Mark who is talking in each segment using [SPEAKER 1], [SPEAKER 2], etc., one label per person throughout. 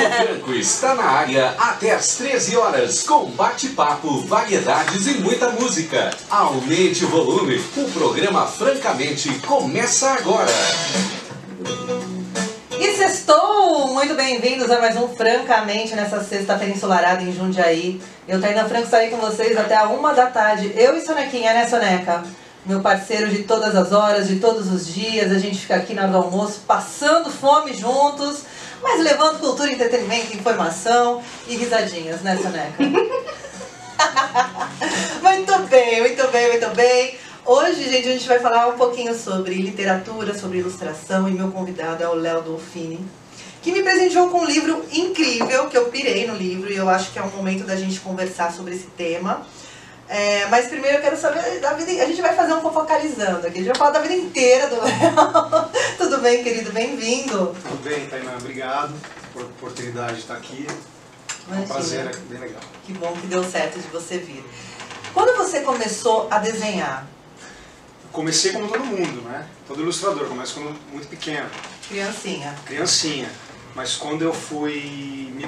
[SPEAKER 1] Franco está na área até às 13 horas, com bate-papo, variedades e muita música. Aumente o volume, o programa Francamente começa agora.
[SPEAKER 2] E sextou! Muito bem-vindos a mais um Francamente nessa sexta-feira ensolarada em Jundiaí. Eu, Tainá Franco, estarei com vocês até a 1 da tarde. Eu e Sonequinha, né, Soneca? Meu parceiro de todas as horas, de todos os dias. A gente fica aqui na hora do almoço, passando fome juntos, mas levando cultura, entretenimento, informação e risadinhas, né, Soneca? Muito bem, muito bem, muito bem. Hoje, gente, a gente vai falar um pouquinho sobre literatura, sobre ilustração, e meu convidado é o Léo Dolfini, que me presenteou com um livro incrível, que eu pirei no livro, e eu acho que é um momento da gente conversar sobre esse tema. Mas primeiro eu quero saber da vida. A gente vai fazer um fofocalizando aqui, a gente vai falar da vida inteira do Léo. Tudo bem, querido? Bem-vindo.
[SPEAKER 3] Tudo bem, Tainá, obrigado por a oportunidade de estar aqui. É um prazer, é bem legal.
[SPEAKER 2] Que bom que deu certo de você vir. Quando você começou a desenhar?
[SPEAKER 3] Comecei como todo mundo, né? Todo ilustrador, começa quando muito pequeno.
[SPEAKER 2] Criancinha.
[SPEAKER 3] Criancinha. Mas quando eu fui me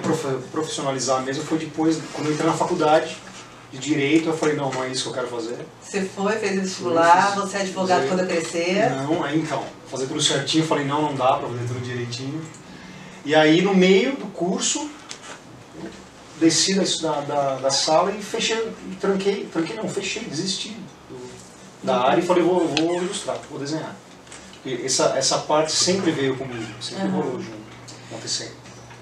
[SPEAKER 3] profissionalizar mesmo, foi depois, quando eu entrei na faculdade de Direito, eu falei, não é isso que eu quero fazer.
[SPEAKER 2] Você foi, fez vestibular, você é advogado quando eu crescer?
[SPEAKER 3] Não, aí então, fazer tudo certinho, falei, não dá pra fazer tudo direitinho. E aí, no meio do curso, desci da sala e fechei, fechei, desisti da área e falei, vou ilustrar, vou desenhar. E essa parte sempre veio comigo, sempre rolou junto, acontecendo.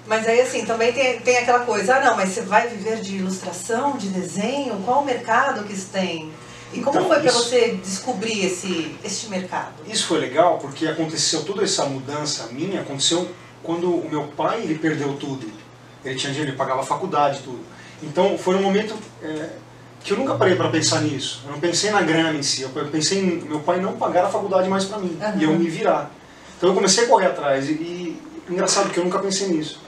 [SPEAKER 2] Mas aí assim, também tem aquela coisa, não, mas você vai viver de ilustração, de desenho? Qual o mercado que isso tem? E como foi para você descobrir este mercado?
[SPEAKER 3] Isso foi legal porque aconteceu, toda essa mudança minha aconteceu quando o meu pai, ele perdeu tudo. Ele tinha dinheiro, ele pagava a faculdade, tudo. Então foi um momento que eu nunca parei para pensar nisso. Eu não pensei na grana em si, eu pensei em meu pai não pagar a faculdade mais para mim, e eu me virar. Então eu comecei a correr atrás e engraçado que eu nunca pensei nisso.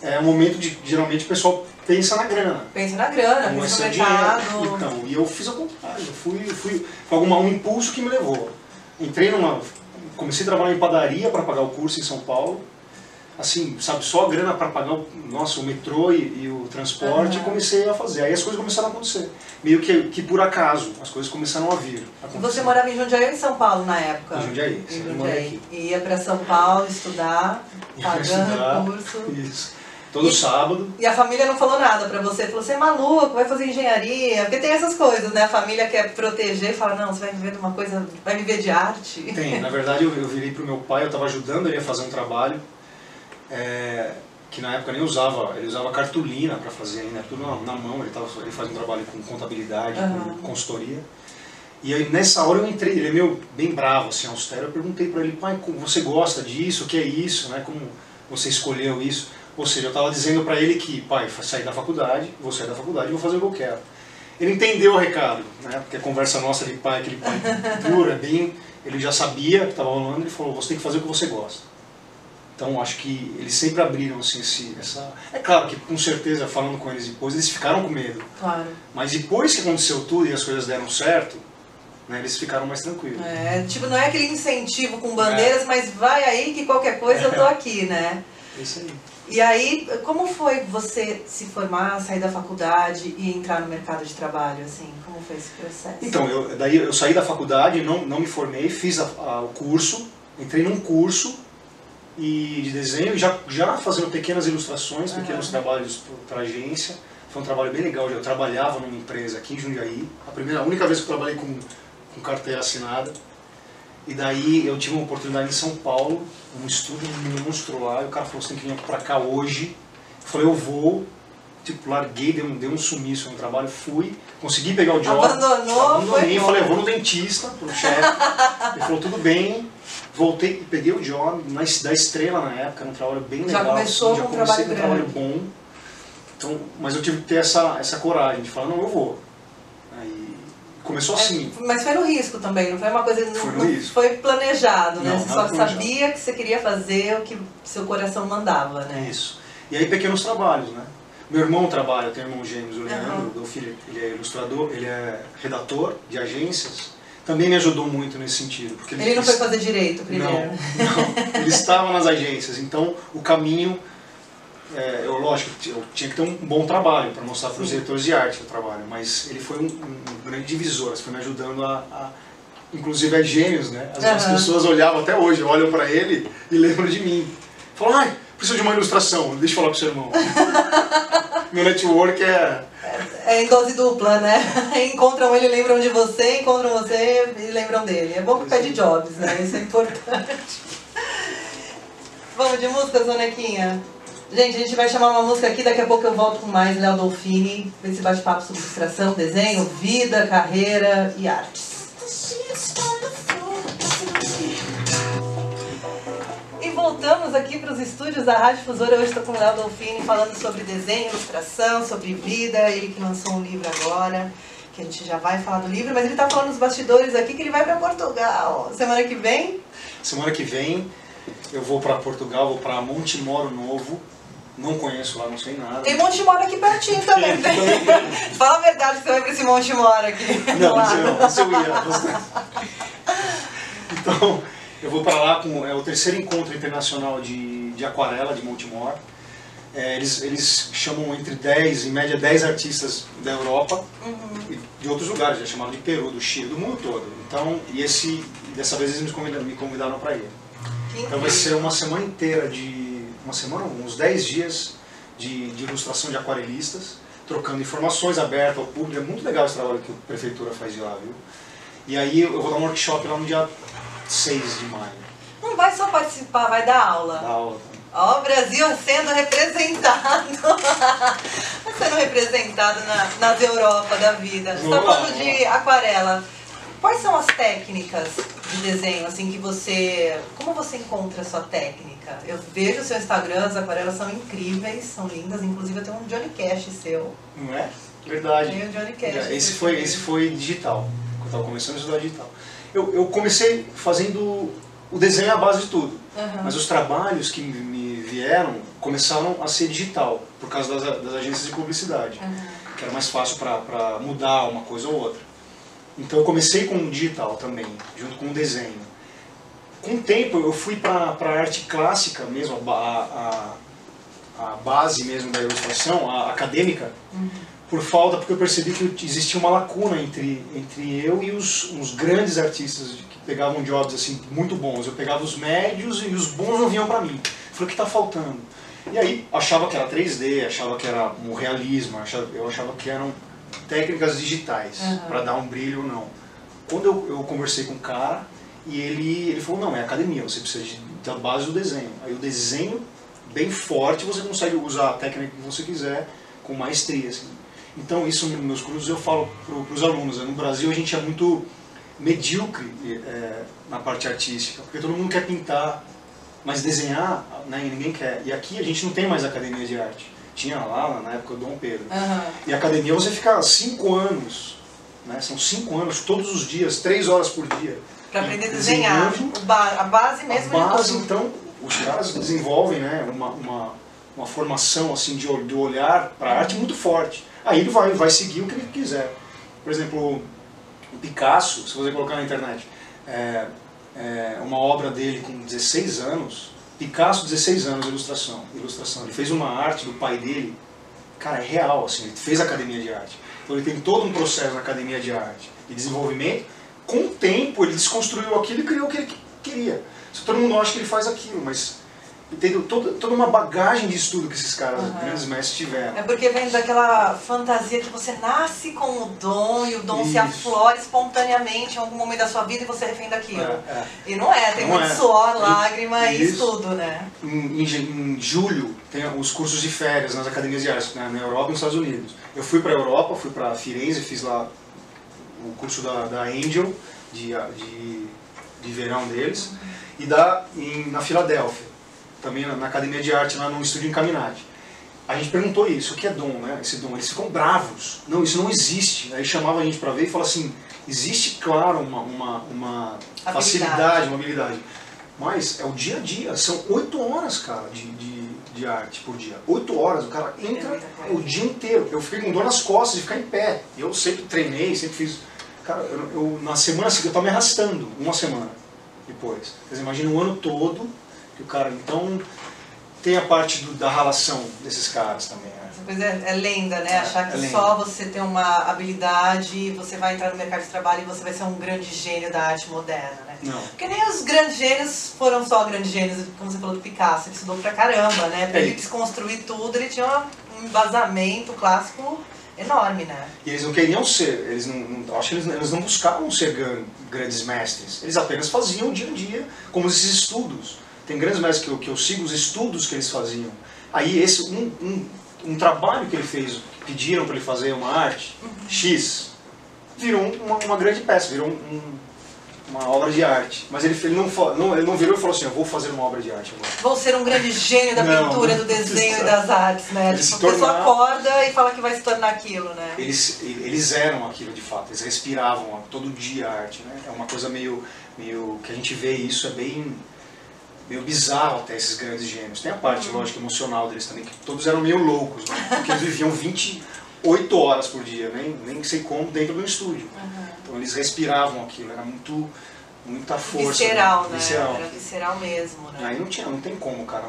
[SPEAKER 3] É um momento de, geralmente o pessoal pensa na grana.
[SPEAKER 2] Pensa na grana, pensa no mercado.
[SPEAKER 3] Então, e eu fiz ao contrário, foi um impulso que me levou. Comecei a trabalhar em padaria para pagar o curso em São Paulo. Assim, sabe, só a grana para pagar o metrô e o transporte, e comecei a fazer. Aí as coisas começaram a acontecer. Meio que por acaso, as coisas começaram a vir.
[SPEAKER 2] Você morava em Jundiaí ou em São Paulo na época?
[SPEAKER 3] Em Jundiaí,
[SPEAKER 2] em Jundiaí. E ia para São Paulo estudar, pagando o curso.
[SPEAKER 3] Isso. Todo sábado.
[SPEAKER 2] E a família não falou nada pra você? Falou, você é maluco, vai fazer engenharia? Porque tem essas coisas, né? A família quer proteger e fala, não, você vai viver de uma coisa, vai viver de arte.
[SPEAKER 3] Tem, na verdade eu virei pro meu pai, eu estava ajudando ele a fazer um trabalho, que na época nem usava, ele usava cartolina para fazer ainda, tudo na mão, ele faz um trabalho com contabilidade, com consultoria. E aí nessa hora eu entrei, ele é meio bem bravo, assim, austero, eu perguntei para ele, pai, você gosta disso, o que é isso, né? Como você escolheu isso? Ou seja, eu estava dizendo para ele que, pai, vou sair da faculdade e vou fazer o que eu quero. Ele entendeu o recado, né? Porque a conversa nossa de pai, aquele pai dura, ele já sabia o que estava rolando, ele falou, você tem que fazer o que você gosta. Então, acho que eles sempre abriram assim, É claro que, com certeza, falando com eles depois, eles ficaram com medo.
[SPEAKER 2] Claro.
[SPEAKER 3] Mas depois que aconteceu tudo e as coisas deram certo, né, eles ficaram mais tranquilos.
[SPEAKER 2] Tipo, não é aquele incentivo com bandeiras, mas vai aí que qualquer coisa eu tô aqui, né?
[SPEAKER 3] Isso aí.
[SPEAKER 2] E aí, como foi você se formar, sair da faculdade e entrar no mercado de trabalho, assim? Como foi esse processo?
[SPEAKER 3] Então, daí eu saí da faculdade, não me formei, fiz o curso, entrei num curso de desenho, já fazendo pequenas ilustrações, pequenos trabalhos para agência. Foi um trabalho bem legal, eu trabalhava numa empresa aqui em Jundiaí, a única vez que eu trabalhei com carteira assinada. E daí eu tive uma oportunidade em São Paulo, um estúdio monstro lá, e o cara falou, você tem que vir pra cá hoje. Eu falei, eu vou, tipo, larguei, dei um sumiço no trabalho, fui, consegui pegar o job. Abandonei, falei, eu vou no dentista, pro chefe. Ele falou, tudo bem, voltei e peguei o job, da Estrela na época, era um trabalho bem legal.
[SPEAKER 2] Já começou com um trabalho
[SPEAKER 3] bom. Então, mas eu tive que ter essa coragem de falar, não, eu vou. Aí, começou assim.
[SPEAKER 2] Mas foi no risco também, não foi uma coisa...
[SPEAKER 3] Não
[SPEAKER 2] foi planejado, né?
[SPEAKER 3] Não,
[SPEAKER 2] você só sabia que você queria fazer o que seu coração mandava, né?
[SPEAKER 3] Isso. E aí pequenos trabalhos, né? Meu irmão trabalha, eu tenho irmão gêmeos, o Leandro, meu filho, ele é ilustrador, ele é redator de agências. Também me ajudou muito nesse sentido. Porque
[SPEAKER 2] ele não foi fazer direito primeiro?
[SPEAKER 3] Não, ele estava nas agências, então o caminho... lógico, eu tinha que ter um bom trabalho para mostrar para os diretores de arte o trabalho, mas ele foi um grande divisor, foi me ajudando inclusive é gênios, né? As pessoas olhavam até hoje, olham para ele e lembram de mim. Falam, ai, preciso de uma ilustração, deixa eu falar com o seu irmão. Meu network
[SPEAKER 2] é em dose dupla, né? Encontram ele, lembram de você, encontram você e lembram dele. É bom que pede jobs, né? Isso é importante. Vamos de música, Sonequinha? Gente, a gente vai chamar uma música aqui, daqui a pouco eu volto com mais Léo Dolfini, com esse bate-papo sobre ilustração, desenho, vida, carreira e artes. E voltamos aqui para os estúdios da Rádio Difusora. Hoje estou com o Léo Dolfini falando sobre desenho, ilustração, sobre vida. Ele que lançou um livro agora, que a gente já vai falar do livro, mas ele está falando nos bastidores aqui que ele vai para Portugal. Semana que vem?
[SPEAKER 3] Semana que vem eu vou para Portugal, vou para Montemoro Novo. Não conheço lá, não sei nada.
[SPEAKER 2] Tem Montemoro aqui pertinho também. Fala a verdade que você vai para esse Montemoro aqui.
[SPEAKER 3] Não, isso eu ia. Então, eu vou para lá com o terceiro encontro internacional de aquarela de Montemor. Eles chamam entre 10, em média 10 artistas da Europa e de outros lugares, já chamaram de Peru, do Chile, do mundo todo. Então, dessa vez eles me convidaram para ir. Então vai ser uma semana inteira uns 10 dias de ilustração de aquarelistas, trocando informações abertas ao público. É muito legal esse trabalho que a prefeitura faz de lá, viu? E aí eu vou dar um workshop lá no dia 6 de maio.
[SPEAKER 2] Não vai só participar, vai dar aula.
[SPEAKER 3] Dá aula.
[SPEAKER 2] Ó, o Brasil sendo representado. Sendo representado nas Europa da vida. Você está falando de aquarela. Quais são as técnicas de desenho, assim, que você... Como você encontra a sua técnica? Eu vejo o seu Instagram, as aquarelas são incríveis, são lindas. Inclusive eu tenho um Johnny Cash seu.
[SPEAKER 3] Não é? Verdade.
[SPEAKER 2] Tem o Johnny Cash.
[SPEAKER 3] Esse foi digital. Eu estava começando a estudar digital. Eu comecei fazendo o desenho à base de tudo. Mas os trabalhos que me vieram começaram a ser digital, por causa das agências de publicidade. Que era mais fácil para mudar uma coisa ou outra. Então eu comecei com o digital também, junto com o desenho. Com o tempo eu fui para a arte clássica mesmo, a base mesmo da ilustração, a acadêmica, porque eu percebi que existia uma lacuna entre eu e uns grandes artistas que pegavam jobs assim, muito bons. Eu pegava os médios e os bons não vinham para mim. Eu falei, o que está faltando? E aí achava que era 3D, achava que era um realismo, eu achava que eram técnicas digitais, para dar um brilho ou não. Quando eu conversei com o cara, e ele falou, não, é academia, você precisa da base do desenho. Aí o desenho, bem forte, você consegue usar a técnica que você quiser, com maestria. Assim. Então isso nos meus cursos eu falo para os alunos, no Brasil a gente é muito medíocre na parte artística, porque todo mundo quer pintar, mas desenhar, né, ninguém quer. E aqui a gente não tem mais academia de arte. Tinha lá na época do Dom Pedro. E a academia você fica 5 anos, né? São 5 anos, todos os dias, 3 horas por dia.
[SPEAKER 2] Para aprender a desenhar, a base mesmo.
[SPEAKER 3] A base, então, os caras desenvolvem, né, uma formação assim, de olhar para a arte muito forte. Aí ele vai seguir o que ele quiser. Por exemplo, o Picasso, se você colocar na internet, uma obra dele com 16 anos, Picasso, 16 anos de ilustração. Ele fez uma arte do pai dele, cara, é real, assim, ele fez academia de arte. Então ele tem todo um processo na academia de arte e desenvolvimento. Com o tempo ele desconstruiu aquilo e criou o que ele queria. Todo mundo acha que ele faz aquilo, mas tem toda uma bagagem de estudo que esses caras, grandes mestres, tiveram.
[SPEAKER 2] É porque vem daquela fantasia que você nasce com o dom e o dom se aflora espontaneamente em algum momento da sua vida e você refém daquilo. E não é, tem muito suor, lágrima e estudo, né?
[SPEAKER 3] Em julho tem os cursos de férias nas academias de arte, né, na Europa e nos Estados Unidos. Eu fui para a Europa, fui para Firenze, fiz lá o curso da Angel, de verão deles, e na Filadélfia. Também na Academia de Arte, lá no Estúdio Incaminati. A gente perguntou isso, o que é dom, né? Esse dom. Eles ficam bravos. Não, isso não existe. Aí chamava a gente para ver e falava assim, existe, claro, uma facilidade, uma habilidade. Mas é o dia a dia. São 8 horas, cara, de arte por dia. 8 horas, o cara entra o dia inteiro. Eu fiquei com dor nas costas de ficar em pé. Eu sempre treinei, sempre fiz... Cara, na semana seguinte eu estava me arrastando, uma semana depois. Quer dizer, imagina um ano todo. Que o cara, então, tem a parte da relação desses caras também. Né?
[SPEAKER 2] Essa coisa é lenda, né? Achar que
[SPEAKER 3] lenda.
[SPEAKER 2] só você tem uma habilidade, você vai entrar no mercado de trabalho e você vai ser um grande gênio da arte moderna, né?
[SPEAKER 3] Não.
[SPEAKER 2] Porque nem os grandes gênios foram só grandes gênios, como você falou do Picasso, ele estudou pra caramba, né? Pra ele desconstruir tudo, ele tinha um embasamento clássico enorme, né?
[SPEAKER 3] E eles não queriam ser, acho que eles não buscavam ser grandes mestres, eles apenas faziam o dia a dia, como esses estudos. Tem grandes mestres que eu sigo os estudos que eles faziam. Aí um trabalho que ele fez, pediram para ele fazer uma arte, X, virou uma grande peça, virou uma obra de arte. Mas ele não virou e falou assim, eu vou fazer uma obra de arte agora.
[SPEAKER 2] Vou ser um grande gênio da pintura, do desenho e das artes, né? Tipo, a pessoa acorda e fala que vai se tornar aquilo, né?
[SPEAKER 3] Eles eram aquilo de fato, eles respiravam todo dia a arte, né? É uma coisa meio que a gente vê isso, é meio bizarro até esses grandes gênios. Tem a parte, lógico, emocional deles também, que todos eram meio loucos, né? Porque eles viviam 28 horas por dia, nem sei como, dentro do estúdio. Então eles respiravam aquilo, era muita força.
[SPEAKER 2] Visceral,
[SPEAKER 3] né?
[SPEAKER 2] Visceral. Era visceral mesmo, né?
[SPEAKER 3] Aí não tem como o cara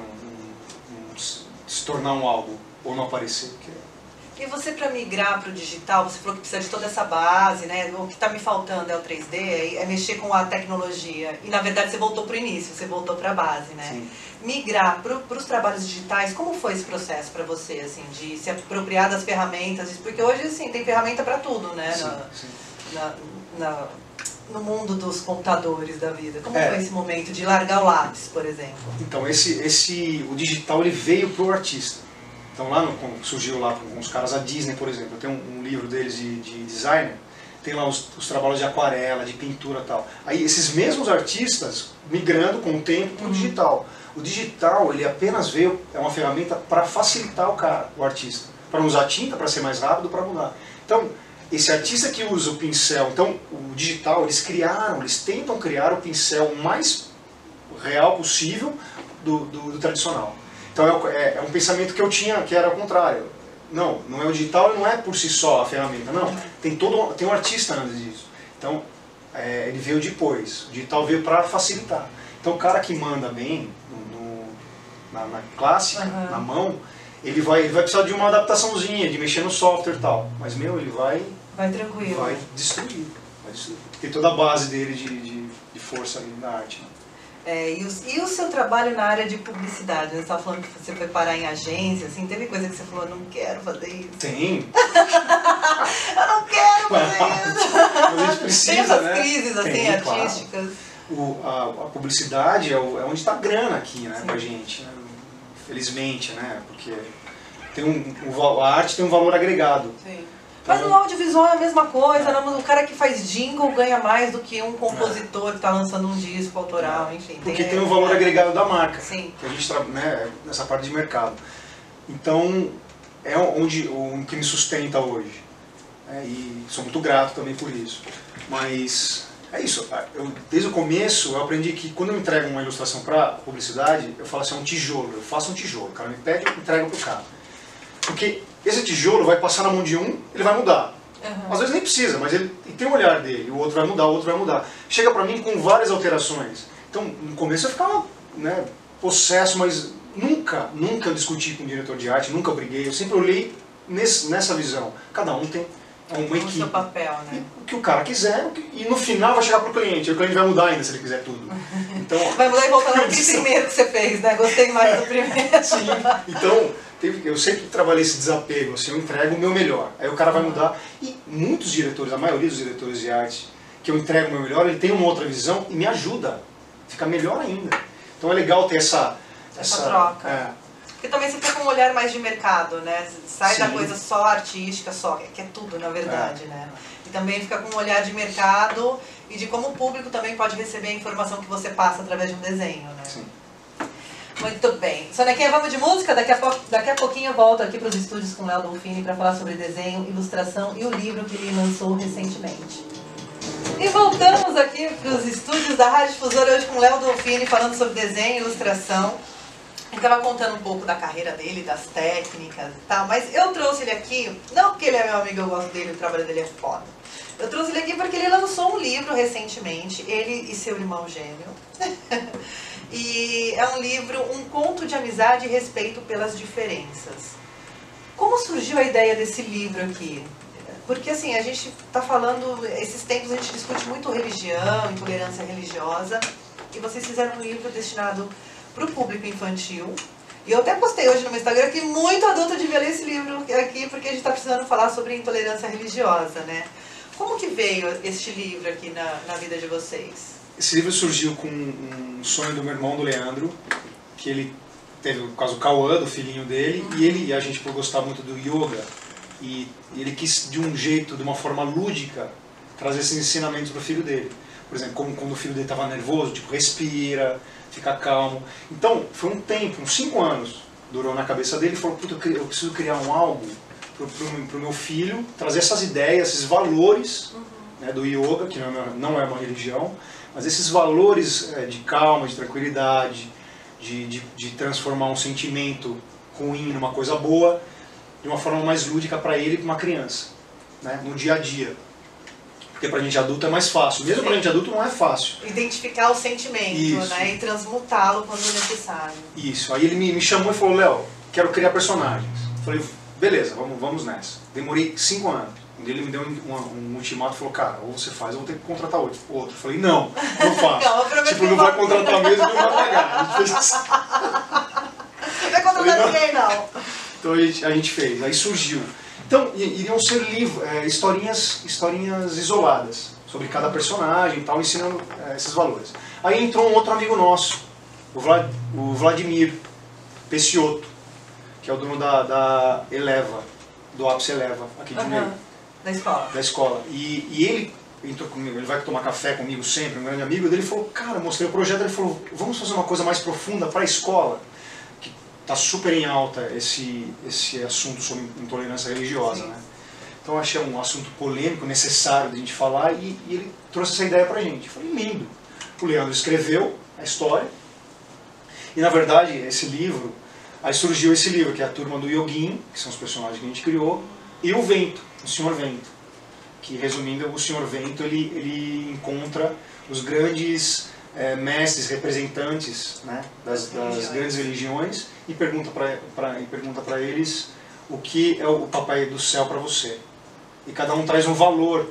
[SPEAKER 3] se tornar um álbum ou não aparecer. Porque...
[SPEAKER 2] E você, para migrar para o digital, você falou que precisa de toda essa base, né? O que está me faltando é o 3D, é mexer com a tecnologia. E na verdade você voltou para o início, você voltou para a base, né?
[SPEAKER 3] Sim.
[SPEAKER 2] Migrar para os trabalhos digitais, como foi esse processo para você, assim, de se apropriar das ferramentas? Porque hoje, assim, tem ferramenta para tudo, né?
[SPEAKER 3] Sim.
[SPEAKER 2] No mundo dos computadores da vida. Como foi esse momento de largar o lápis, por exemplo?
[SPEAKER 3] Então, o digital ele veio para o artista. Então lá quando surgiu lá com os caras, a Disney, por exemplo, tem um livro deles de designer, tem lá os trabalhos de aquarela, de pintura e tal. Aí esses mesmos artistas migrando com o tempo para o digital. O digital, ele apenas veio, é uma ferramenta para facilitar o artista. Para não usar tinta, para ser mais rápido, para mudar. Então, esse artista que usa o pincel, então o digital, eles tentam criar o pincel o mais real possível do tradicional. Então é um pensamento que eu tinha, que era o contrário. Não é o digital, não é por si só a ferramenta, não. Tem um artista antes disso. Então ele veio depois, o digital veio para facilitar. Então o cara que manda bem na clássica, na mão, ele vai precisar de uma adaptaçãozinha, de mexer no software e tal. Mas ele vai
[SPEAKER 2] tranquilo.
[SPEAKER 3] Vai destruir. Tem toda a base dele de força ali na arte. Né?
[SPEAKER 2] E o seu trabalho na área de publicidade? Você estava falando que você foi parar em agência, assim, teve coisa que você falou, não quero fazer isso?
[SPEAKER 3] Tem.
[SPEAKER 2] Eu não quero fazer isso.
[SPEAKER 3] Mas a gente precisa,
[SPEAKER 2] tem essas
[SPEAKER 3] né?
[SPEAKER 2] crises assim, artísticas.
[SPEAKER 3] Claro. A publicidade é onde está a grana aqui, né, pra gente, né? Felizmente, né? Porque a arte tem um valor agregado.
[SPEAKER 2] Sim. Mas no audiovisual é a mesma coisa, o cara que faz jingle ganha mais do que um compositor que está lançando um disco autoral, enfim.
[SPEAKER 3] Porque tem um valor agregado da marca,
[SPEAKER 2] Sim.
[SPEAKER 3] Que a gente né, nessa parte de mercado. Então, é o que me sustenta hoje. E sou muito grato também por isso. Mas é isso, desde o começo eu aprendi que quando eu entrego uma ilustração para publicidade, eu falo assim, é um tijolo, eu faço um tijolo, o cara me pede, eu entrego pro cara. Porque esse tijolo vai passar na mão de um, ele vai mudar. Às vezes nem precisa, mas ele tem o olhar dele, o outro vai mudar, o outro vai mudar. Chega pra mim com várias alterações. Então, no começo eu ficava, né, possesso, mas nunca eu discuti com o diretor de arte, nunca briguei, eu sempre olhei nessa visão. Cada um tem uma equipe. O
[SPEAKER 2] seu papel, né?
[SPEAKER 3] O que o cara quiser, e no final vai chegar pro cliente, e o cliente vai mudar ainda se ele quiser tudo. Então,
[SPEAKER 2] vai mudar e voltar naquele primeiro que você fez, né? Gostei mais do primeiro.
[SPEAKER 3] Sim, então eu sempre trabalhei esse desapego, assim, eu entrego o meu melhor, aí o cara vai mudar. E muitos diretores, a maioria dos diretores de arte, que eu entrego o meu melhor, ele tem uma outra visão e me ajuda, fica melhor ainda. Então é legal ter essa
[SPEAKER 2] troca. Porque também você fica com um olhar mais de mercado, né? Sai da coisa só artística, que é tudo, na verdade, né? E também fica com um olhar de mercado e de como o público também pode receber a informação que você passa através de um desenho, né?
[SPEAKER 3] Sim.
[SPEAKER 2] Muito bem. Sonequinha, vamos de música? Daqui a pouquinho eu volto aqui para os estúdios com o Léo Dolfini para falar sobre desenho, ilustração e o livro que ele lançou recentemente. E voltamos aqui para os estúdios da Rádio Difusora hoje com o Léo Dolfini falando sobre desenho e ilustração. Ele estava contando um pouco da carreira dele, das técnicas e tal, mas eu trouxe ele aqui, não porque ele é meu amigo, eu gosto dele, o trabalho dele é foda. Eu trouxe ele aqui porque ele lançou um livro recentemente, ele e seu irmão gêmeo. E é um livro, um conto de amizade e respeito pelas diferenças. Como surgiu a ideia desse livro aqui? Porque assim, a gente está falando, esses tempos a gente discute muito religião, intolerância religiosa, e vocês fizeram um livro destinado para o público infantil. E eu até postei hoje no meu Instagram que muito adulto devia ler esse livro aqui, porque a gente está precisando falar sobre intolerância religiosa, né? Como que veio este livro aqui na vida de vocês?
[SPEAKER 3] Esse livro surgiu com um sonho do meu irmão, do Leandro, que ele teve o caso do Cauã, do filhinho dele, e a gente, por gostar muito do yoga, e ele quis, de um jeito, de uma forma lúdica, trazer esses ensinamentos para o filho dele. Por exemplo, como quando o filho dele estava nervoso, tipo, respira, fica calmo. Então, foi um tempo, uns 5 anos, durou na cabeça dele, e falou, puta, eu preciso criar um algo para o meu filho, trazer essas ideias, esses valores, né, do yoga, que não é uma religião, mas esses valores de calma, de tranquilidade, de transformar um sentimento ruim numa coisa boa, de uma forma mais lúdica para ele e para uma criança, né, no dia a dia. Porque para a gente adulto é mais fácil, mesmo para a gente adulto não é fácil.
[SPEAKER 2] Identificar o sentimento, né, e transmutá-lo quando necessário.
[SPEAKER 3] Isso, aí ele me chamou e falou, Léo, quero criar personagens. Falei, beleza, vamos nessa. Demorei 5 anos. Ele me deu um ultimato e falou, cara, ou você faz ou eu vou ter que contratar outro. Falei, não faço. Tipo, não vai contratar mesmo e não vai pagar. A gente fez assim.
[SPEAKER 2] Não vai contratar ninguém, não.
[SPEAKER 3] Então a gente fez, aí surgiu. Então, iriam ser historinhas isoladas, sobre cada personagem e tal, ensinando esses valores. Aí entrou um outro amigo nosso, o Vladimir Pessiotto, que é o dono da Eleva, do Ápice Eleva, aqui de meio.
[SPEAKER 2] Da escola.
[SPEAKER 3] Da escola. E ele entrou comigo, ele vai tomar café comigo sempre, um grande amigo, ele falou, cara, mostrei o projeto, ele falou, vamos fazer uma coisa mais profunda para a escola, que está super em alta esse assunto sobre intolerância religiosa, né? Então eu achei um assunto polêmico, necessário de a gente falar, e ele trouxe essa ideia pra gente. Eu falei, lindo. O Leandro escreveu a história, e na verdade esse livro, aí surgiu esse livro, que é a Turma do Yoguinho, que são os personagens que a gente criou, e o Vento, o Senhor Vento, que resumindo, o Senhor Vento ele encontra os grandes mestres, representantes, né, das grandes religiões e pergunta para eles o que é o Papai do Céu para você. E cada um traz um valor.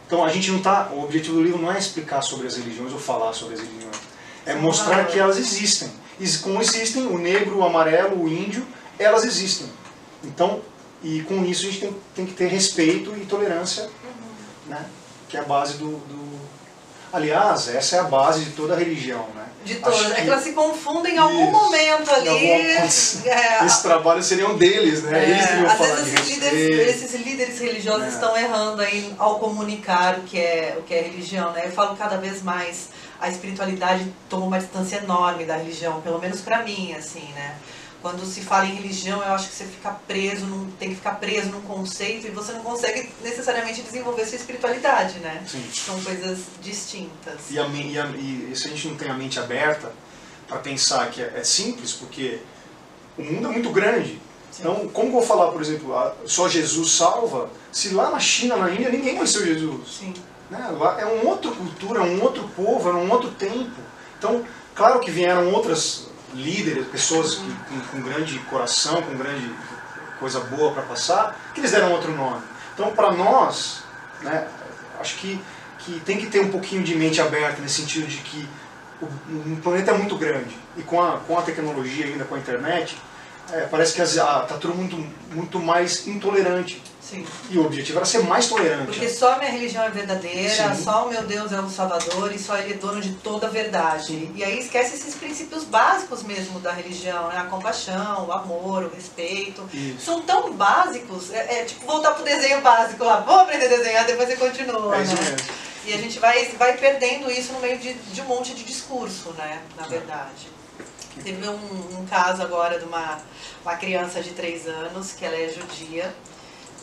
[SPEAKER 3] Então a gente não tá, o objetivo do livro não é explicar sobre as religiões ou falar sobre as religiões, é mostrar que elas existem. E como existem, o negro, o amarelo, o índio, elas existem. Então, e com isso a gente tem que ter respeito e tolerância, né? Que é a base Aliás, essa é a base de toda a religião, né?
[SPEAKER 2] De todas. É que elas se confundem em algum momento ali.
[SPEAKER 3] Esse trabalho seria um deles, né? Eles teriam
[SPEAKER 2] às
[SPEAKER 3] falar
[SPEAKER 2] vezes esses líderes religiosos estão errando aí ao comunicar o que é religião, né? Eu falo cada vez mais, a espiritualidade toma uma distância enorme da religião, pelo menos pra mim, assim, né? Quando se fala em religião, eu acho que você tem que ficar preso num conceito e você não consegue necessariamente desenvolver sua espiritualidade, né? Sim. São coisas distintas.
[SPEAKER 3] E se a gente não tem a mente aberta para pensar que é simples, porque o mundo é muito grande. Sim. Então, como eu vou falar, por exemplo, só Jesus salva, se lá na China, na Índia, ninguém conheceu Jesus. Sim. Né? Lá é uma outra cultura, é um outro povo, é um outro tempo. Então, claro que vieram outras líderes, pessoas com grande coração, com grande coisa boa para passar, que eles deram outro nome. Então, para nós, né, acho que tem que ter um pouquinho de mente aberta, nesse sentido de que o planeta é muito grande. E com a tecnologia ainda, com a internet, parece que está tudo muito mais intolerante.
[SPEAKER 2] Sim.
[SPEAKER 3] E o objetivo era ser mais tolerante.
[SPEAKER 2] Porque só a minha religião é verdadeira,
[SPEAKER 3] Sim.
[SPEAKER 2] Só o meu Deus é o Salvador e só Ele é dono de toda a verdade. Sim. E aí esquece esses princípios básicos mesmo da religião, né? A compaixão, o amor, o respeito. Isso. São tão básicos, tipo voltar pro desenho básico lá, vou aprender a desenhar, depois você continua,
[SPEAKER 3] isso
[SPEAKER 2] né?
[SPEAKER 3] mesmo.
[SPEAKER 2] E a gente vai perdendo isso no meio de um monte de discurso, né? Na verdade. Teve um caso agora de uma criança de 3 anos, que ela é judia,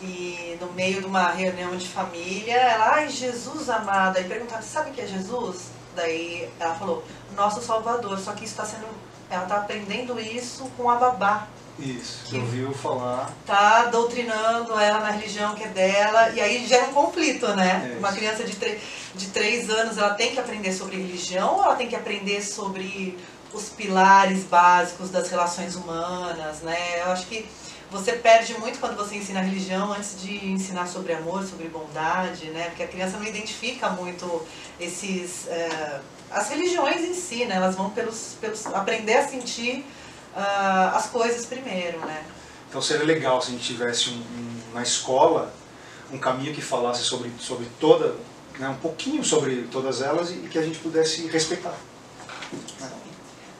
[SPEAKER 2] e no meio de uma reunião de família, ela, ai, Jesus amado, aí perguntaram, sabe o que é Jesus? Daí ela falou, nosso Salvador, só que isso está sendo, ela está aprendendo isso com a babá.
[SPEAKER 3] Isso, você ouviu falar.
[SPEAKER 2] Tá doutrinando ela na religião que é dela, e aí gera um conflito, né? Uma criança de 3 anos, ela tem que aprender sobre religião, ou ela tem que aprender sobre os pilares básicos das relações humanas, né? Eu acho que você perde muito quando você ensina religião antes de ensinar sobre amor, sobre bondade, né? Porque a criança não identifica muito as religiões em si, né? Elas vão pelos aprender a sentir as coisas primeiro, né?
[SPEAKER 3] Então seria legal se a gente tivesse na escola um caminho que falasse sobre toda, né, um pouquinho sobre todas elas e que a gente pudesse respeitar.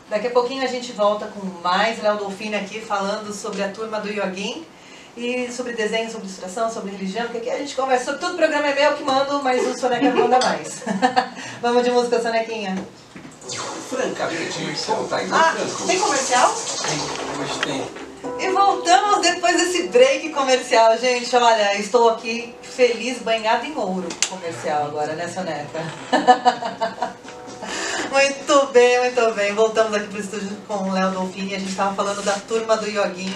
[SPEAKER 2] Daqui a pouquinho a gente volta com mais Léo Dolfini aqui falando sobre a turma do Yoguin e sobre desenho, sobre ilustração, sobre religião, porque aqui a gente conversa sobre tudo, o programa é meu que mando, mas o Soneca manda mais. Vamos de música, Sonequinha.
[SPEAKER 1] Francamente, com Tainá Franco.
[SPEAKER 2] Tem comercial?
[SPEAKER 4] Tem, hoje tem.
[SPEAKER 2] E voltamos depois desse break comercial, gente. Olha, estou aqui feliz, banhada em ouro comercial agora, né, Soneca? Muito bem, muito bem. Voltamos aqui para o estúdio com o Léo Dolfini. A gente estava falando da turma do Yoguin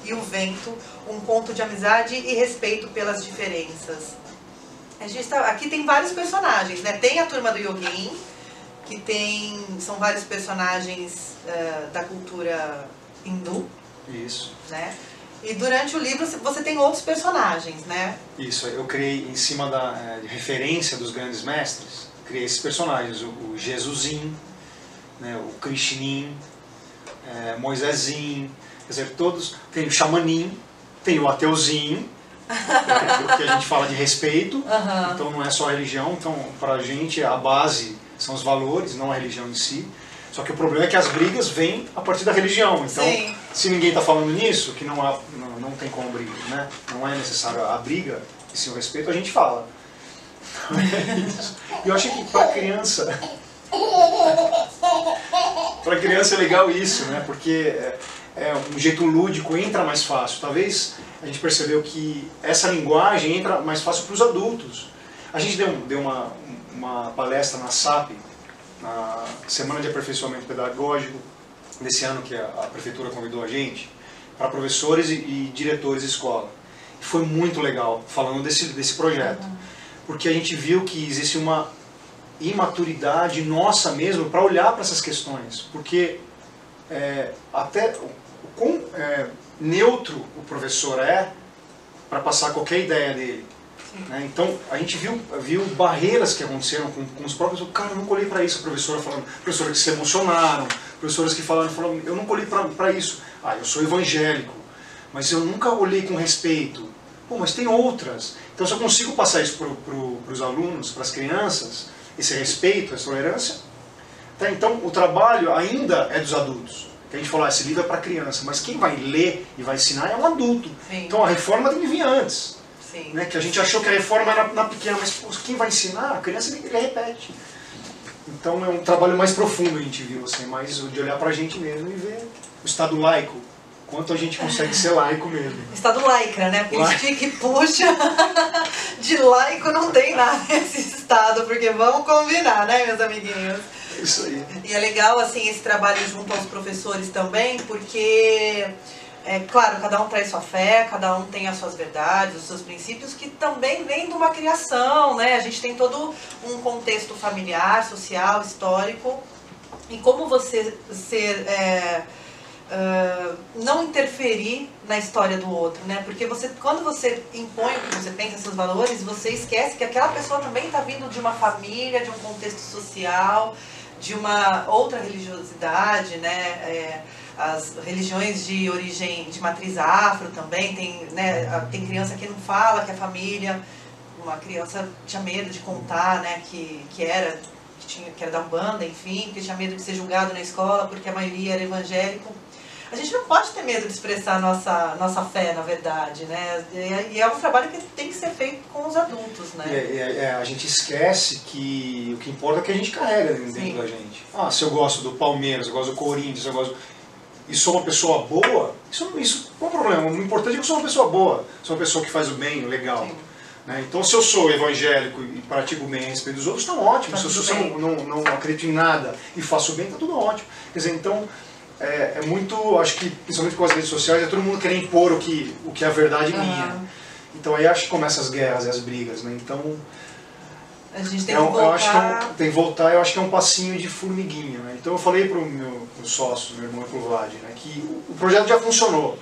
[SPEAKER 2] e o Vento, um conto de amizade e respeito pelas diferenças. Aqui tem vários personagens, né? Tem a turma do Yoguin, que são vários personagens da cultura hindu.
[SPEAKER 3] Isso.
[SPEAKER 2] Né? E durante o livro você tem outros personagens, né?
[SPEAKER 3] Isso, eu criei em cima de referência dos grandes mestres, criei esses personagens, o Jesusinho, né, o Krishnin, Moisésinho, quer dizer, todos, tem o Xamaninho, tem o Ateuzinho, que a gente fala de respeito, então não é só a religião, então pra gente a base são os valores, não a religião em si. Só que o problema é que as brigas vêm a partir da religião. Então,
[SPEAKER 2] sim,
[SPEAKER 3] se ninguém está falando nisso, que não tem como briga, né? Não é necessário a briga, e sim o respeito, a gente fala. E eu acho que para criança é legal isso, né? Porque é um jeito lúdico, entra mais fácil. Talvez a gente percebeu que essa linguagem entra mais fácil para os adultos. A gente deu uma palestra na SAP, na Semana de Aperfeiçoamento Pedagógico, desse ano que a Prefeitura convidou a gente, para professores e diretores de escola. E foi muito legal, falando desse projeto. Porque a gente viu que existe uma imaturidade nossa mesmo para olhar para essas questões. Porque até o quão neutro o professor é para passar qualquer ideia dele. Né? Então, a gente viu barreiras que aconteceram com os próprios... Cara, eu nunca olhei para isso, a professora falando. Professoras que se emocionaram, professoras que falaram eu nunca olhei para isso. Ah, eu sou evangélico, mas eu nunca olhei com respeito. Pô, mas tem outras. Então, se eu consigo passar isso para os alunos, para as crianças, esse respeito, essa tolerância, tá? Então, o trabalho ainda é dos adultos. Que a gente falou, esse livro é para criança, mas quem vai ler e vai ensinar é um adulto.
[SPEAKER 2] Sim.
[SPEAKER 3] Então, a reforma tem que vir antes.
[SPEAKER 2] Sim.
[SPEAKER 3] Né, que a gente achou que a reforma era na pequena, mas pô, quem vai ensinar, a criança ele repete. Então é um trabalho mais profundo, a gente viu, assim, mais de olhar pra gente mesmo e ver o estado laico, quanto a gente consegue ser laico mesmo.
[SPEAKER 2] Estado laica, né? Porque estica e puxa, de laico não tem nada nesse estado, porque vamos combinar, né, meus amiguinhos?
[SPEAKER 3] Isso aí.
[SPEAKER 2] E é legal, assim, esse trabalho junto aos professores também, porque... claro, cada um traz sua fé, cada um tem as suas verdades, os seus princípios, que também vem de uma criação, né? A gente tem todo um contexto familiar, social, histórico, e como você não interferir na história do outro, né? Porque quando você impõe o que você pensa, seus valores, você esquece que aquela pessoa também está vindo de uma família, de um contexto social, de uma outra religiosidade, né? As religiões de origem, de matriz afro também, tem criança que não fala que a família, uma criança tinha medo de contar, né, que era da Umbanda, enfim, porque tinha medo de ser julgado na escola, porque a maioria era evangélico. A gente não pode ter medo de expressar a nossa fé, na verdade, né, e é um trabalho que tem que ser feito com os adultos, né.
[SPEAKER 3] A gente esquece que o que importa é que a gente carrega dentro da gente. Ah, se eu gosto do Palmeiras, eu gosto do Corinthians, e sou uma pessoa boa, isso não é um problema. O importante é que eu sou uma pessoa boa, sou uma pessoa que faz o bem, o legal. Né? Então, se eu sou evangélico e pratico o bem a respeito dos outros, está ótimo. Se eu não acredito em nada e faço o bem, está tudo ótimo. Quer dizer, então, é muito, acho que, principalmente com as redes sociais, é todo mundo querer impor o que é a verdade minha. Então, aí acho que começam as guerras e as brigas. Né? Então,
[SPEAKER 2] A gente tem que
[SPEAKER 3] Eu acho que
[SPEAKER 2] voltar...
[SPEAKER 3] tem que voltar, eu acho que é um passinho de formiguinha, né? Então eu falei para o meu sócio, meu irmão e pro Vlad, né, que o projeto já funcionou.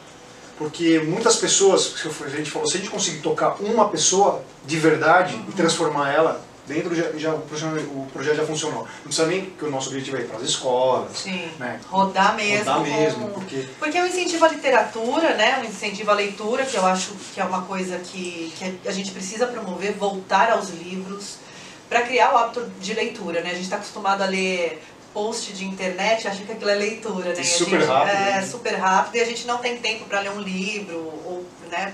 [SPEAKER 3] Porque muitas pessoas, a gente falou, se a gente conseguir tocar uma pessoa de verdade e transformar ela dentro, o projeto já funcionou. Não precisa nem que o nosso objetivo é ir para as escolas.
[SPEAKER 2] Sim,
[SPEAKER 3] né?
[SPEAKER 2] rodar mesmo.
[SPEAKER 3] Rodar mesmo,
[SPEAKER 2] porque é um incentivo à literatura, né? Um incentivo à leitura, que eu acho que é uma coisa que a gente precisa promover, voltar aos livros, para criar o hábito de leitura, né? A gente está acostumado a ler post de internet, acha que aquilo é leitura, né?
[SPEAKER 3] Super rápido.
[SPEAKER 2] É super rápido e a gente não tem tempo para ler um livro, ou, né,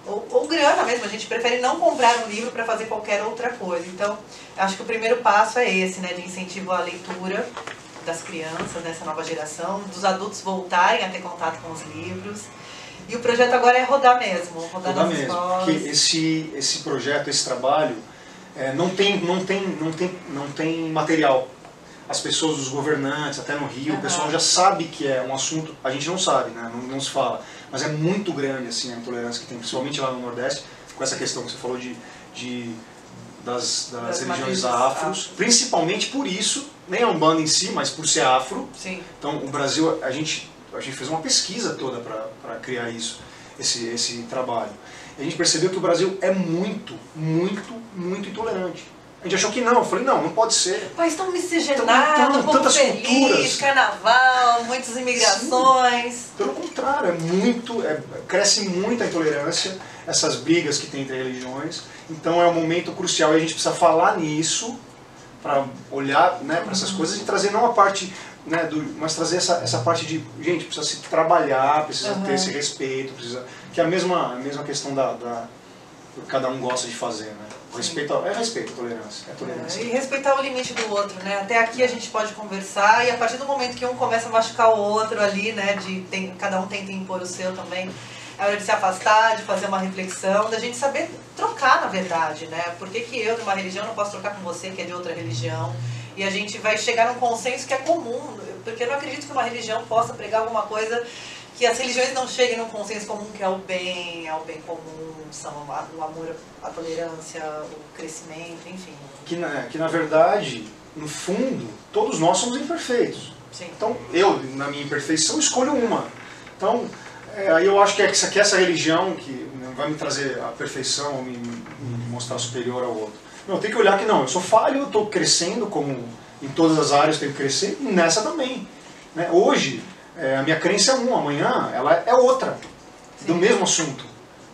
[SPEAKER 2] ou grana mesmo, a gente prefere não comprar um livro para fazer qualquer outra coisa. Então, acho que o primeiro passo é esse, né, de incentivo à leitura das crianças, dessa nova geração, dos adultos voltarem a ter contato com os livros. E o projeto agora é rodar mesmo, rodar nas escolas.
[SPEAKER 3] Porque esse projeto, esse trabalho, não tem material. As pessoas, os governantes, até no Rio, o pessoal já sabe que é um assunto, a gente não sabe, né? Não se fala, mas é muito grande assim, a intolerância que tem, principalmente lá no Nordeste, com essa questão que você falou das religiões afros, principalmente por isso, nem a Umbanda em si, mas por ser afro.
[SPEAKER 2] Sim.
[SPEAKER 3] Então o Brasil, a gente fez uma pesquisa toda para criar esse trabalho. E a gente percebeu que o Brasil é muito, muito, muito intolerante. A gente achou que não, eu falei, não pode ser.
[SPEAKER 2] País tão miscigenado, povo feliz, culturas. Carnaval, muitas imigrações.
[SPEAKER 3] Sim. Pelo contrário, cresce muito a intolerância, essas brigas que tem entre religiões. Então é um momento crucial e a gente precisa falar nisso, para olhar, né, para essas coisas e trazer não a parte, né, mas trazer essa parte de, gente, precisa se trabalhar, precisa ter esse respeito, que é a mesma questão que cada um gosta de fazer, né? Respeito, tolerância.
[SPEAKER 2] E respeitar o limite do outro, né? Até aqui a gente pode conversar e a partir do momento que um começa a machucar o outro ali, né? Cada um tenta impor o seu também, é hora de se afastar, de fazer uma reflexão, da gente saber trocar, na verdade, né? Por que eu, de uma religião, não posso trocar com você, que é de outra religião? E a gente vai chegar num consenso que é comum, porque eu não acredito que uma religião possa pregar alguma coisa que as religiões não cheguem num consenso comum, que é o bem comum, são o amor, a tolerância, o crescimento, enfim.
[SPEAKER 3] Que na verdade, no fundo, todos nós somos imperfeitos.
[SPEAKER 2] Sim.
[SPEAKER 3] Então, eu, na minha imperfeição, escolho uma. Então, aí eu acho que essa religião que vai me trazer a perfeição, ou me mostrar superior ao outro. Não, eu tenho que olhar que não, eu sou falho, eu estou crescendo, como em todas as áreas eu tenho que crescer, e nessa também. Né? Hoje, a minha crença é uma, amanhã ela é outra, do mesmo assunto.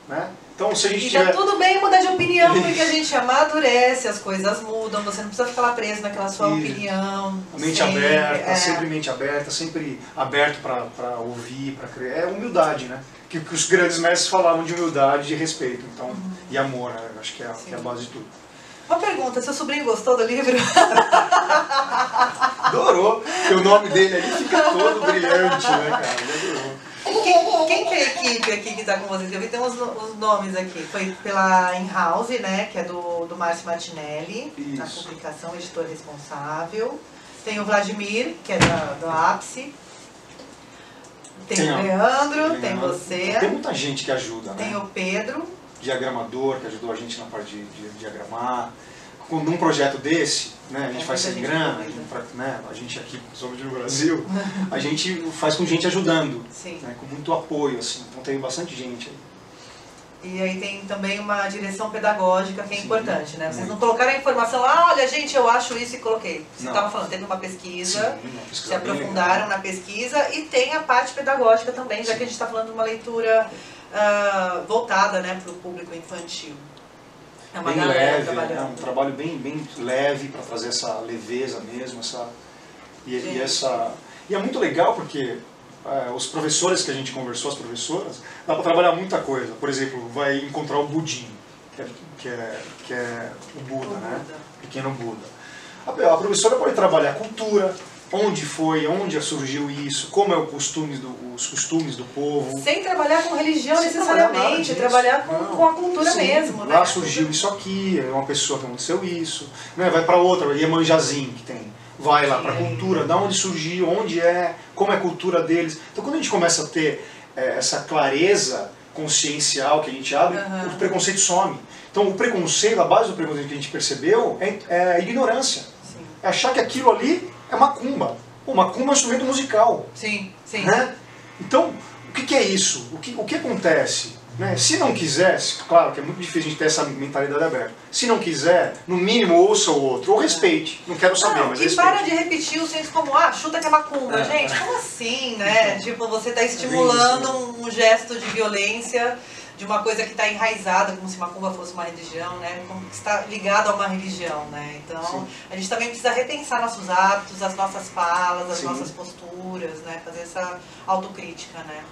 [SPEAKER 3] Né? Então, se a gente
[SPEAKER 2] tá tudo bem mudar de opinião, porque a gente amadurece, as coisas mudam, você não precisa ficar lá preso naquela sua opinião.
[SPEAKER 3] Mente aberta, sempre mente aberta, sempre aberto para ouvir, para criar. É humildade, né? Que os grandes mestres falavam de humildade, de respeito, então, e amor, né? Eu acho que é a base de tudo.
[SPEAKER 2] Uma pergunta, seu sobrinho gostou do livro?
[SPEAKER 3] Adorou, porque o nome dele ali fica todo brilhante, né, cara? Ele adorou.
[SPEAKER 2] Quem que é a equipe aqui que está com vocês? Eu vi tem os nomes aqui. Foi pela In-House, né, que é do Márcio Martinelli, a publicação, editor responsável. Tem o Vladimir, que é do Ápice. Tem o Leandro, tem você.
[SPEAKER 3] Tem muita gente que ajuda, né?
[SPEAKER 2] Tem o Pedro.
[SPEAKER 3] Diagramador, que ajudou a gente na parte de diagramar. Num projeto desse, né, a gente faz sem grana, a gente aqui, somente no Brasil, a gente faz com gente ajudando, né, com muito apoio, assim, então tem bastante gente aí.
[SPEAKER 2] E aí tem também uma direção pedagógica que é importante, né? Vocês não colocaram a informação lá, olha gente, eu acho isso e coloquei. Você estava falando, teve uma pesquisa, se aprofundaram na pesquisa e tem a parte pedagógica também, já que a gente está falando de uma leitura voltada, né, para o público infantil. É uma
[SPEAKER 3] bem leve, é um trabalho bem leve para trazer essa leveza mesmo, e é muito legal porque os professores que a gente conversou, as professoras, dá para trabalhar muita coisa. Por exemplo, vai encontrar o Budinho, que é o Buda, né? Pequeno Buda. A professora pode trabalhar cultura, onde surgiu isso, como é os costumes do povo.
[SPEAKER 2] Sem trabalhar com religião necessariamente, trabalhar com a cultura mesmo.
[SPEAKER 3] Lá surgiu isso aqui, é uma pessoa que aconteceu isso, né? Vai para outra, Iemanjazinho que tem, vai lá para a cultura, da onde surgiu, onde é, como é a cultura deles. Então quando a gente começa a ter essa clareza, consciencial que a gente abre, o preconceito some. Então o preconceito, a base do preconceito que a gente percebeu é a ignorância.
[SPEAKER 2] Sim.
[SPEAKER 3] É achar que aquilo ali é macumba. Pô, macumba é um instrumento musical.
[SPEAKER 2] Sim, sim.
[SPEAKER 3] Né? Então, o que é isso? O que acontece? Né? Se não quiser, claro que é muito difícil a gente ter essa mentalidade aberta. Se não quiser, no mínimo ouça o outro, ou respeite. Não quero saber, mas
[SPEAKER 2] e
[SPEAKER 3] respeite.
[SPEAKER 2] para de repetir o senso comum, chuta que é macumba. Gente, como assim, né? Tipo, você está estimulando um gesto de violência, de uma coisa que está enraizada, como se macumba fosse uma religião, né? Como que está ligado a uma religião, né? Então, a gente também precisa repensar nossos hábitos, as nossas falas, as nossas posturas, né? Fazer essa autocrítica, né?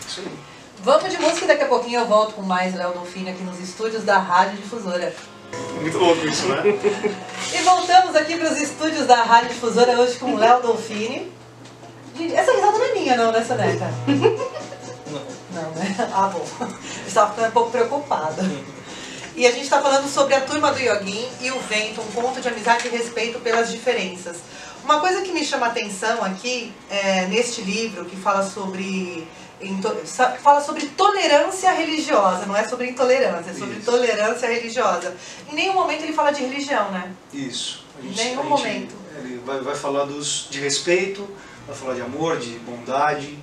[SPEAKER 3] Isso aí.
[SPEAKER 2] Vamos de música e daqui a pouquinho eu volto com mais Léo Dolfini aqui nos estúdios da Rádio Difusora.
[SPEAKER 3] Muito louco isso, né?
[SPEAKER 2] E voltamos aqui para os estúdios da Rádio Difusora hoje com Léo Dolfini. Gente, essa risada não é minha não, né, Soneca? Não, né? Ah, bom. Eu estava ficando um pouco preocupada. E a gente está falando sobre a turma do Yoguin e o Vento, um conto de amizade e respeito pelas diferenças. Uma coisa que me chama a atenção aqui, neste livro, que fala sobre tolerância religiosa, não é sobre intolerância, é sobre tolerância religiosa. Em nenhum momento ele fala de religião, né?
[SPEAKER 3] Isso.
[SPEAKER 2] Em nenhum momento.
[SPEAKER 3] Ele vai falar de respeito, vai falar de amor, de bondade.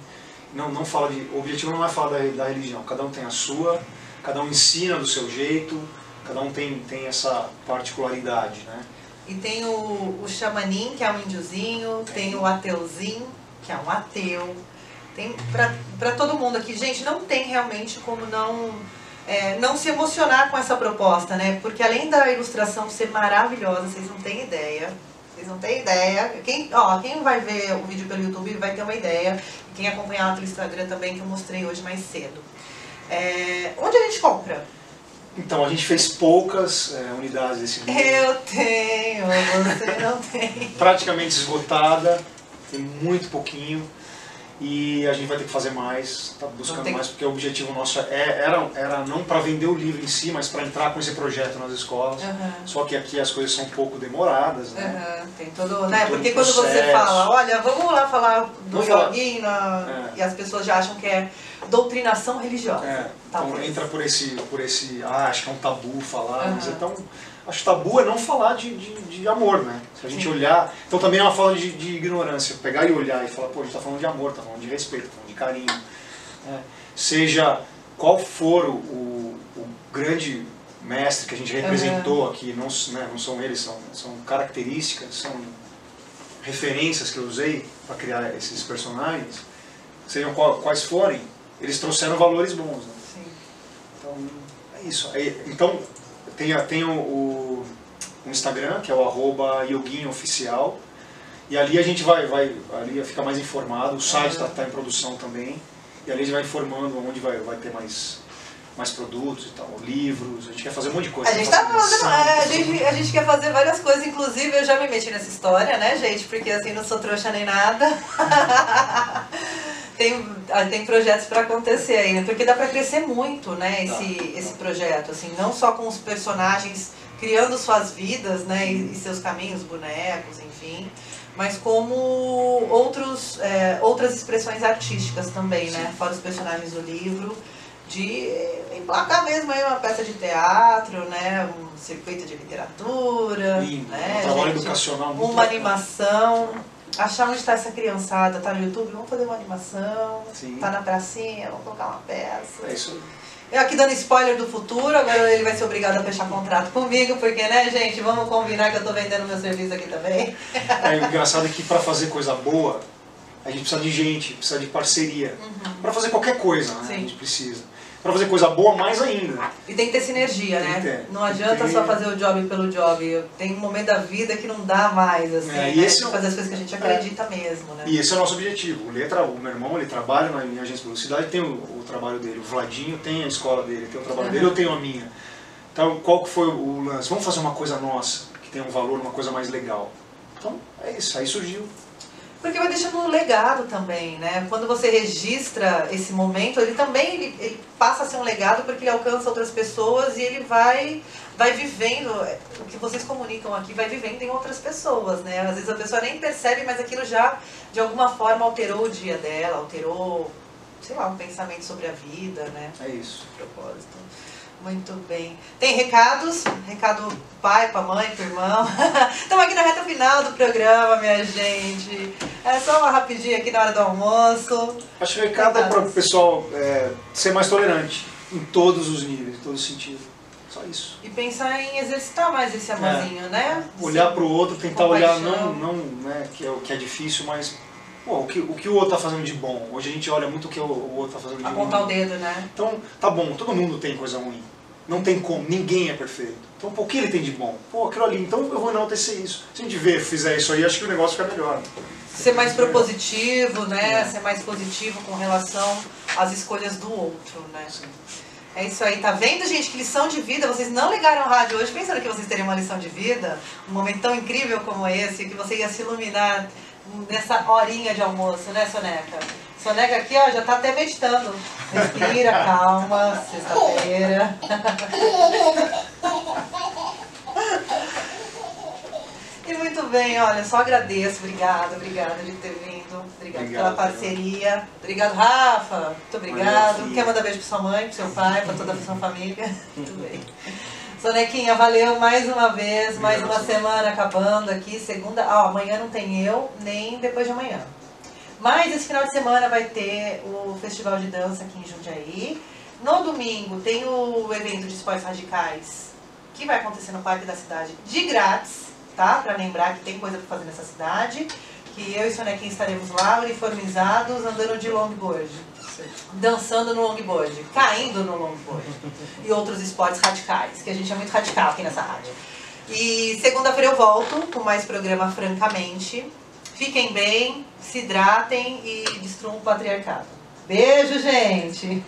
[SPEAKER 3] Não fala de... O objetivo não é falar da religião. Cada um tem a sua, cada um ensina do seu jeito, cada um tem essa particularidade, né?
[SPEAKER 2] E tem o xamanim, que é um índiozinho, tem o ateuzinho, que é um ateu. Tem pra todo mundo aqui. Gente, não tem realmente como não se emocionar com essa proposta, né? Porque além da ilustração ser maravilhosa, vocês não têm ideia. Vocês não têm ideia. Quem vai ver o vídeo pelo YouTube vai ter uma ideia. E quem acompanhar pelo Instagram também, que eu mostrei hoje mais cedo. Onde a gente compra?
[SPEAKER 3] Então, a gente fez poucas unidades desse livro.
[SPEAKER 2] Eu tenho, você não tem.
[SPEAKER 3] Praticamente esgotada, tem muito pouquinho. E a gente vai ter que fazer mais, tá buscando mais, porque o objetivo nosso era não para vender o livro em si, mas para entrar com esse projeto nas escolas. Só que aqui as coisas são um pouco demoradas, né?
[SPEAKER 2] Tem todo, né? Porque quando você fala, olha, vamos lá falar do joguinho, e as pessoas já acham que é doutrinação religiosa.
[SPEAKER 3] Então entra por esse acho que é um tabu falar, mas então acho que tabu é não falar de amor, né? Se a gente olhar... Então também é uma fala de ignorância. Pegar e olhar e falar, pô, a gente está falando de amor, está falando de respeito, está falando de carinho. Seja qual for o grande mestre que a gente representou aqui, não são eles, são características, são referências que eu usei para criar esses personagens, sejam quais forem, eles trouxeram valores bons, né?
[SPEAKER 2] Sim.
[SPEAKER 3] Então, é isso. Então, tem o Instagram, que é o @yoguinhooficial, e ali a gente ali fica mais informado, o site está em produção também, e ali a gente vai informando onde vai ter mais produtos e tal, livros, a gente quer fazer um monte de coisa.
[SPEAKER 2] A gente quer fazer várias coisas, inclusive eu já me meti nessa história, né, gente, porque assim, não sou trouxa nem nada. Tem projetos para acontecer aí, né? Porque dá para crescer muito, né, esse projeto, assim, não só com os personagens criando suas vidas, né, e seus caminhos, bonecos, enfim, mas como outras expressões artísticas também, né, fora os personagens do livro, de emplacar mesmo aí uma peça de teatro, né, um circuito de literatura,
[SPEAKER 3] lindo,
[SPEAKER 2] né,
[SPEAKER 3] um trabalho educacional muito
[SPEAKER 2] uma animação. Achar onde está essa criançada, tá no YouTube, vamos fazer uma animação, tá na pracinha, vamos colocar uma peça.
[SPEAKER 3] É isso aí.
[SPEAKER 2] Eu aqui dando spoiler do futuro, agora ele vai ser obrigado a fechar contrato comigo, porque, né, gente, vamos combinar que eu tô vendendo meu serviço aqui também.
[SPEAKER 3] O engraçado é que para fazer coisa boa, a gente precisa de gente, precisa de parceria. Para fazer qualquer coisa, né, a gente precisa. Para fazer coisa boa, mais ainda.
[SPEAKER 2] E tem que ter sinergia, né? Não adianta só fazer o job pelo job. Tem um momento da vida que não dá mais, assim, né? De fazer as coisas que a gente acredita mesmo, né?
[SPEAKER 3] E esse é o nosso objetivo. O meu irmão, ele trabalha na minha agência de publicidade, tem o trabalho dele. O Vladinho tem a escola dele, tem o trabalho dele, eu tenho a minha. Então, qual que foi o lance? Vamos fazer uma coisa nossa, que tem um valor, uma coisa mais legal. Então, é isso. Aí surgiu.
[SPEAKER 2] Porque vai deixando um legado também, né? Quando você registra esse momento, ele também ele passa a ser um legado porque ele alcança outras pessoas e ele vai vivendo, o que vocês comunicam aqui, vai vivendo em outras pessoas, né? Às vezes a pessoa nem percebe, mas aquilo já, de alguma forma, alterou o dia dela, alterou sei lá, um pensamento sobre a vida, né?
[SPEAKER 3] É isso.
[SPEAKER 2] Propósito. Muito bem. Tem recados? Recado pai, pra mãe, pro irmão. Estamos aqui na reta final do programa, minha gente. É só uma rapidinha aqui na hora do almoço.
[SPEAKER 3] Acho que o recado é para o pessoal ser mais tolerante em todos os níveis, em todo sentido. Só isso.
[SPEAKER 2] E pensar em exercitar mais esse amorzinho, né?
[SPEAKER 3] Olhar para o outro, tentar olhar,
[SPEAKER 2] compaixão.
[SPEAKER 3] não né, que é difícil, mas pô, o que o outro está fazendo de bom. Hoje a gente olha muito o que o outro está fazendo de ruim.
[SPEAKER 2] Apontar o dedo, né?
[SPEAKER 3] Então, tá bom, todo mundo tem coisa ruim. Não tem como, ninguém é perfeito. Então, pô, o que ele tem de bom? Pô, aquilo ali, então eu vou enaltecer isso. Se a gente fizer isso aí, acho que o negócio fica melhor.
[SPEAKER 2] Ser mais propositivo, né? Ser mais positivo com relação às escolhas do outro, né? É isso aí, tá vendo, gente? Que lição de vida. Vocês não ligaram o rádio hoje pensando que vocês teriam uma lição de vida, um momento tão incrível como esse, que você ia se iluminar nessa horinha de almoço, né, Soneca? Soneca aqui, ó, já tá até meditando. Respira, calma, sexta-feira. E muito bem, olha, só agradeço, obrigada de ter vindo, obrigada pela parceria. Obrigado, Rafa, muito obrigado. Quer mandar beijo pra sua mãe, pro seu pai, pra toda a sua família? Muito bem. Sonequinha, valeu mais uma vez, mais uma semana acabando aqui, segunda, amanhã não tem eu, nem depois de amanhã. Mas esse final de semana vai ter o Festival de Dança aqui em Jundiaí. No domingo tem o evento de esportes radicais, que vai acontecer no Parque da Cidade de grátis, tá? Pra lembrar que tem coisa pra fazer nessa cidade. Que eu e Sonequinha estaremos lá, uniformizados, andando de longboard. Dançando no longboard, caindo no longboard. E outros esportes radicais, que a gente é muito radical aqui nessa rádio. E segunda-feira eu volto com mais programa Francamente. Fiquem bem, se hidratem e destruam o patriarcado. Beijo, gente!